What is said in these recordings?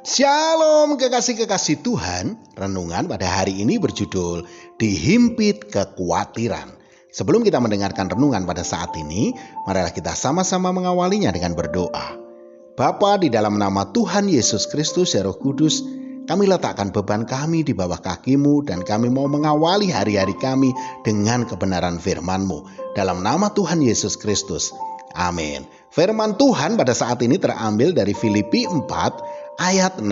Shalom kekasih-kekasih Tuhan. Renungan pada hari ini berjudul Dihimpit Kekhawatiran. Sebelum kita mendengarkan renungan pada saat ini, marilah kita sama-sama mengawalinya dengan berdoa. Bapa, di dalam nama Tuhan Yesus Kristus ya Roh Kudus, kami letakkan beban kami di bawah kaki-Mu dan kami mau mengawali hari-hari kami dengan kebenaran firman-Mu. Dalam nama Tuhan Yesus Kristus. Amin. Firman Tuhan pada saat ini terambil dari Filipi 4 ayat 6.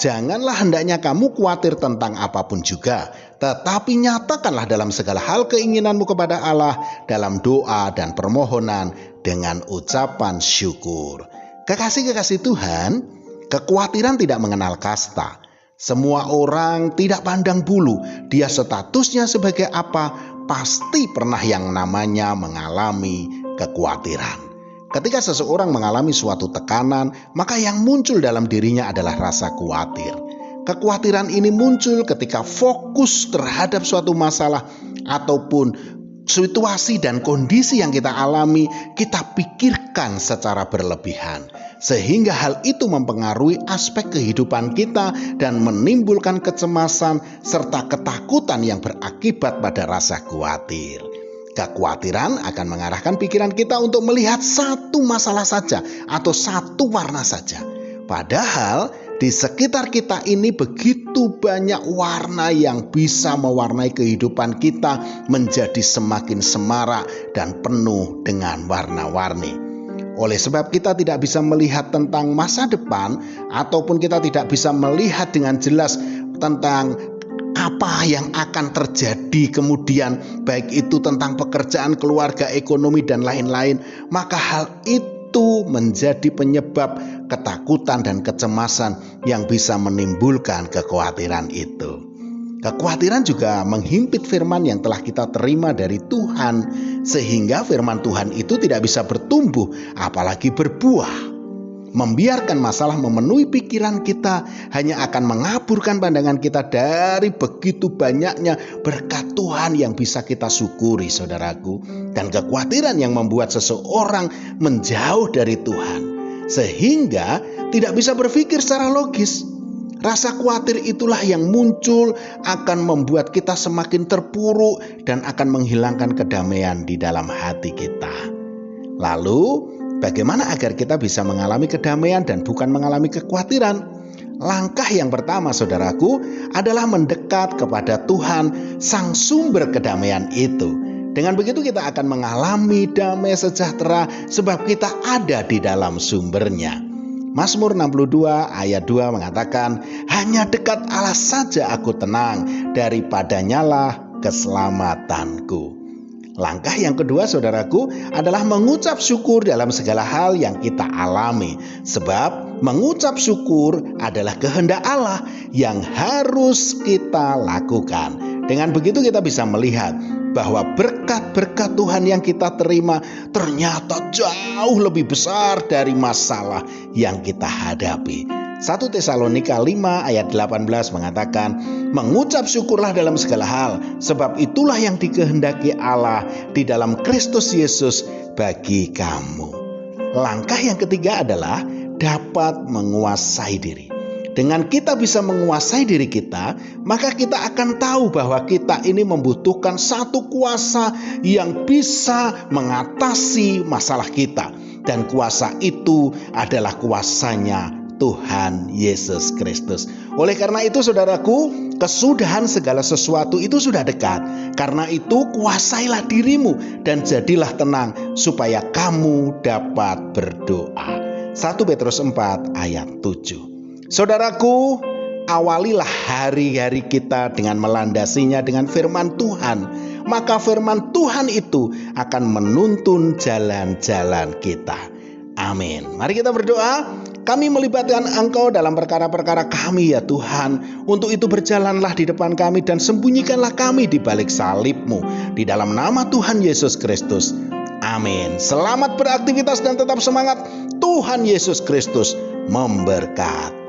Janganlah hendaknya kamu khawatir tentang apapun juga, tetapi nyatakanlah dalam segala hal keinginanmu kepada Allah dalam doa dan permohonan dengan ucapan syukur. Kekasih-kekasih Tuhan, kekhawatiran tidak mengenal kasta. Semua orang tidak pandang bulu, dia statusnya sebagai apa, pasti pernah yang namanya mengalami kekhawatiran. Ketika seseorang mengalami suatu tekanan, maka yang muncul dalam dirinya adalah rasa khawatir. Kekhawatiran ini muncul ketika fokus terhadap suatu masalah ataupun situasi dan kondisi yang kita alami, kita pikirkan secara berlebihan. Sehingga hal itu mempengaruhi aspek kehidupan kita dan menimbulkan kecemasan serta ketakutan yang berakibat pada rasa khawatir. Kekhawatiran akan mengarahkan pikiran kita untuk melihat satu masalah saja atau satu warna saja. Padahal di sekitar kita ini begitu banyak warna yang bisa mewarnai kehidupan kita menjadi semakin semarak dan penuh dengan warna-warni. Oleh sebab kita tidak bisa melihat tentang masa depan ataupun kita tidak bisa melihat dengan jelas tentang apa yang akan terjadi kemudian, baik itu tentang pekerjaan, keluarga, ekonomi dan lain-lain, maka hal itu menjadi penyebab ketakutan dan kecemasan yang bisa menimbulkan kekhawatiran itu. Kekhawatiran juga menghimpit firman yang telah kita terima dari Tuhan, sehingga firman Tuhan itu tidak bisa bertumbuh apalagi berbuah. Membiarkan masalah memenuhi pikiran kita hanya akan mengaburkan pandangan kita dari begitu banyaknya berkat Tuhan yang bisa kita syukuri, saudaraku. Dan kekhawatiran yang membuat seseorang menjauh dari Tuhan, sehingga tidak bisa berpikir secara logis. Rasa khawatir itulah yang muncul akan membuat kita semakin terpuruk dan akan menghilangkan kedamaian di dalam hati kita. Lalu, bagaimana agar kita bisa mengalami kedamaian dan bukan mengalami kekhawatiran? Langkah yang pertama, saudaraku, adalah mendekat kepada Tuhan, sang sumber kedamaian itu. Dengan begitu kita akan mengalami damai sejahtera sebab kita ada di dalam sumbernya. Mazmur 62 ayat 2 mengatakan, hanya dekat Allah saja aku tenang, daripadanyalah keselamatanku. Langkah yang kedua, saudaraku, adalah mengucap syukur dalam segala hal yang kita alami. Sebab mengucap syukur adalah kehendak Allah yang harus kita lakukan. Dengan begitu kita bisa melihat bahwa berkat-berkat Tuhan yang kita terima ternyata jauh lebih besar dari masalah yang kita hadapi. 1 Tesalonika 5 ayat 18 mengatakan, mengucap syukurlah dalam segala hal, sebab itulah yang dikehendaki Allah di dalam Kristus Yesus bagi kamu. Langkah yang ketiga adalah dapat menguasai diri. Dengan kita bisa menguasai diri kita, maka kita akan tahu bahwa kita ini membutuhkan satu kuasa yang bisa mengatasi masalah kita. Dan kuasa itu adalah kuasanya Tuhan Yesus Kristus. Oleh karena itu, saudaraku, kesudahan segala sesuatu itu sudah dekat. Karena itu, kuasailah dirimu dan jadilah tenang supaya kamu dapat berdoa. 1 Petrus 4 ayat 7. Saudaraku, awalilah hari-hari kita dengan melandasinya dengan firman Tuhan. Maka firman Tuhan itu akan menuntun jalan-jalan kita. Amin. Mari kita berdoa. Kami melibatkan Engkau dalam perkara-perkara kami ya Tuhan. Untuk itu berjalanlah di depan kami dan sembunyikanlah kami di balik salib-Mu. Di dalam nama Tuhan Yesus Kristus. Amin. Selamat beraktivitas dan tetap semangat. Tuhan Yesus Kristus memberkati.